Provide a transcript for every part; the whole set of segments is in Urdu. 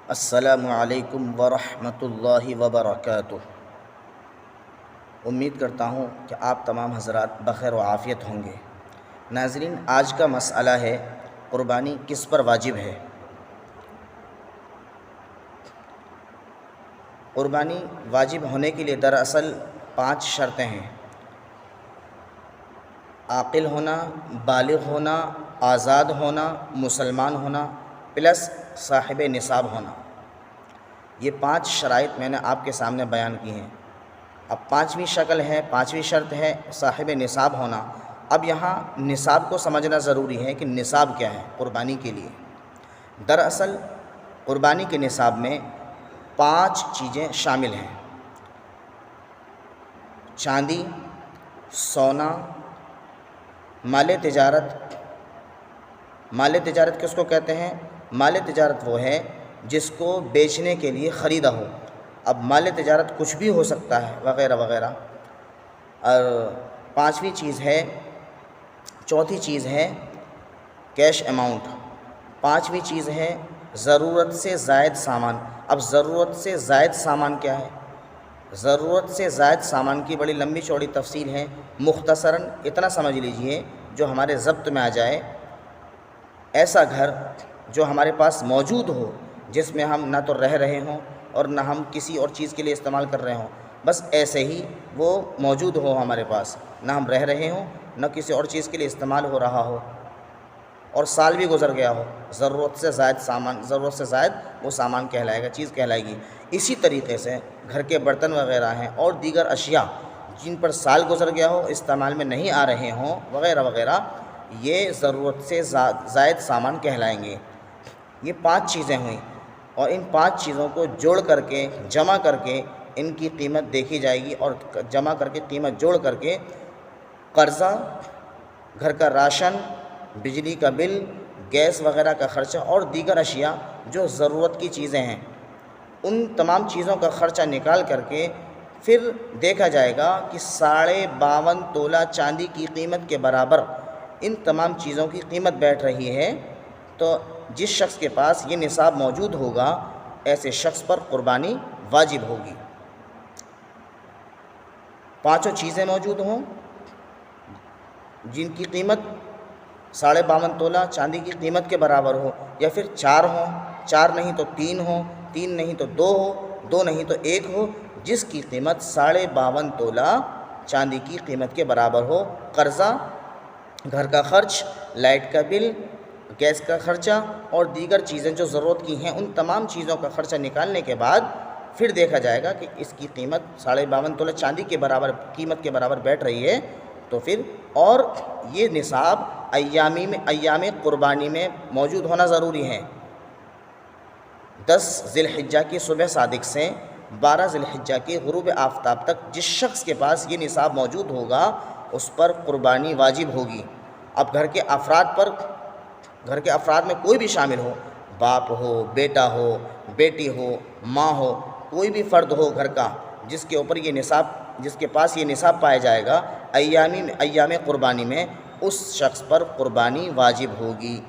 السلام علیکم ورحمۃ اللہ وبرکاتہ۔ امید کرتا ہوں کہ آپ تمام حضرات بخیر و عافیت ہوں گے۔ ناظرین، آج کا مسئلہ ہے قربانی کس پر واجب ہے۔ قربانی واجب ہونے کے لیے دراصل 5 شرطیں ہیں: عاقل ہونا، بالغ ہونا، آزاد ہونا، مسلمان ہونا، پلس صاحب نصاب ہونا۔ یہ 5 شرائط میں نے آپ کے سامنے بیان کی ہیں۔ اب 5ویں شکل ہے، 5ویں شرط ہے صاحب نصاب ہونا۔ اب یہاں نصاب کو سمجھنا ضروری ہے کہ نصاب کیا ہے قربانی کے لیے۔ دراصل قربانی کے نصاب میں 5 چیزیں شامل ہیں: چاندی، سونا، مال تجارت۔ مال تجارت کس کو کہتے ہیں؟ مال تجارت وہ ہے جس کو بیچنے کے لیے خریدا ہو۔ اب مال تجارت کچھ بھی ہو سکتا ہے، وغیرہ وغیرہ۔ اور 5ویں چیز ہے، چوتھی چیز ہے کیش اماؤنٹ۔ 5ویں چیز ہے ضرورت سے زائد سامان۔ اب ضرورت سے زائد سامان کیا ہے؟ ضرورت سے زائد سامان کی بڑی لمبی چوڑی تفصیل ہے۔ مختصراً اتنا سمجھ لیجئے جو ہمارے ضبط میں آ جائے: ایسا گھر جو ہمارے پاس موجود ہو، جس میں ہم نہ تو رہ رہے ہوں اور نہ ہم کسی اور چیز کے لیے استعمال کر رہے ہوں، بس ایسے ہی وہ موجود ہو ہمارے پاس، نہ ہم رہ رہے ہوں نہ کسی اور چیز کے لیے استعمال ہو رہا ہو، اور سال بھی گزر گیا ہو۔ ضرورت سے زائد سامان، ضرورت سے زائد وہ سامان کہلائے گا، چیز کہلائے گی۔ اسی طریقے سے گھر کے برتن وغیرہ ہیں اور دیگر اشیاء جن پر سال گزر گیا ہو، استعمال میں نہیں آ رہے ہوں، وغیرہ وغیرہ، یہ ضرورت سے زائد سامان کہلائیں گے۔ یہ 5 چیزیں ہوئیں، اور ان 5 چیزوں کو جوڑ کر کے، جمع کر کے ان کی قیمت دیکھی جائے گی، اور جمع کر کے قیمت جوڑ کر کے قرضہ، گھر کا راشن، بجلی کا بل، گیس وغیرہ کا خرچہ اور دیگر اشیاء جو ضرورت کی چیزیں ہیں، ان تمام چیزوں کا خرچہ نکال کر کے پھر دیکھا جائے گا کہ 52.5 تولہ چاندی کی قیمت کے برابر ان تمام چیزوں کی قیمت بیٹھ رہی ہے۔ تو جس شخص کے پاس یہ نصاب موجود ہوگا، ایسے شخص پر قربانی واجب ہوگی۔ 5 چیزیں موجود ہوں جن کی قیمت 52.5 تولہ چاندی کی قیمت کے برابر ہو، یا پھر 4 ہوں، 4 نہیں تو 3 ہوں، 3 نہیں تو 2 ہو، 2 نہیں تو 1 ہو، جس کی قیمت 52.5 تولہ چاندی کی قیمت کے برابر ہو۔ قرضہ، گھر کا خرچ، لائٹ کا بل، گیس کا خرچہ اور دیگر چیزیں جو ضرورت کی ہیں، ان تمام چیزوں کا خرچہ نکالنے کے بعد پھر دیکھا جائے گا کہ اس کی قیمت 52.5 تولہ چاندی کے برابر قیمت کے برابر بیٹھ رہی ہے، تو پھر اور یہ نصاب ایام قربانی میں موجود ہونا ضروری ہے۔ 10 ذی الحجہ کی صبح صادق سے 12 ذی الحجہ کے غروب آفتاب تک جس شخص کے پاس یہ نصاب موجود ہوگا، اس پر قربانی واجب ہوگی۔ اب گھر کے افراد میں کوئی بھی شامل ہو، باپ ہو، بیٹا ہو، بیٹی ہو، ماں ہو، کوئی بھی فرد ہو گھر کا جس کے پاس یہ نصاب پایا جائے گا، ایام قربانی میں اس شخص پر قربانی واجب ہوگی۔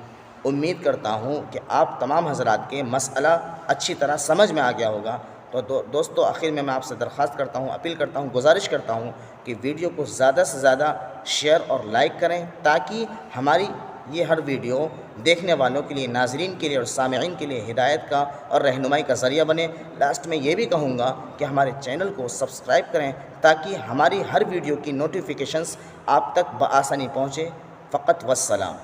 امید کرتا ہوں کہ آپ تمام حضرات کے مسئلہ اچھی طرح سمجھ میں آ گیا ہوگا۔ تو دوستو، آخر میں آپ سے درخواست کرتا ہوں، اپیل کرتا ہوں، گزارش کرتا ہوں کہ ویڈیو کو زیادہ سے زیادہ شیئر اور لائک کریں، تاکہ ہماری یہ ہر ویڈیو دیکھنے والوں کے لیے، ناظرین کے لیے اور سامعین کے لیے ہدایت کا اور رہنمائی کا ذریعہ بنے۔ لاسٹ میں یہ بھی کہوں گا کہ ہمارے چینل کو سبسکرائب کریں تاکہ ہماری ہر ویڈیو کی نوٹیفیکیشنز آپ تک بآسانی پہنچے۔ فقط والسلام۔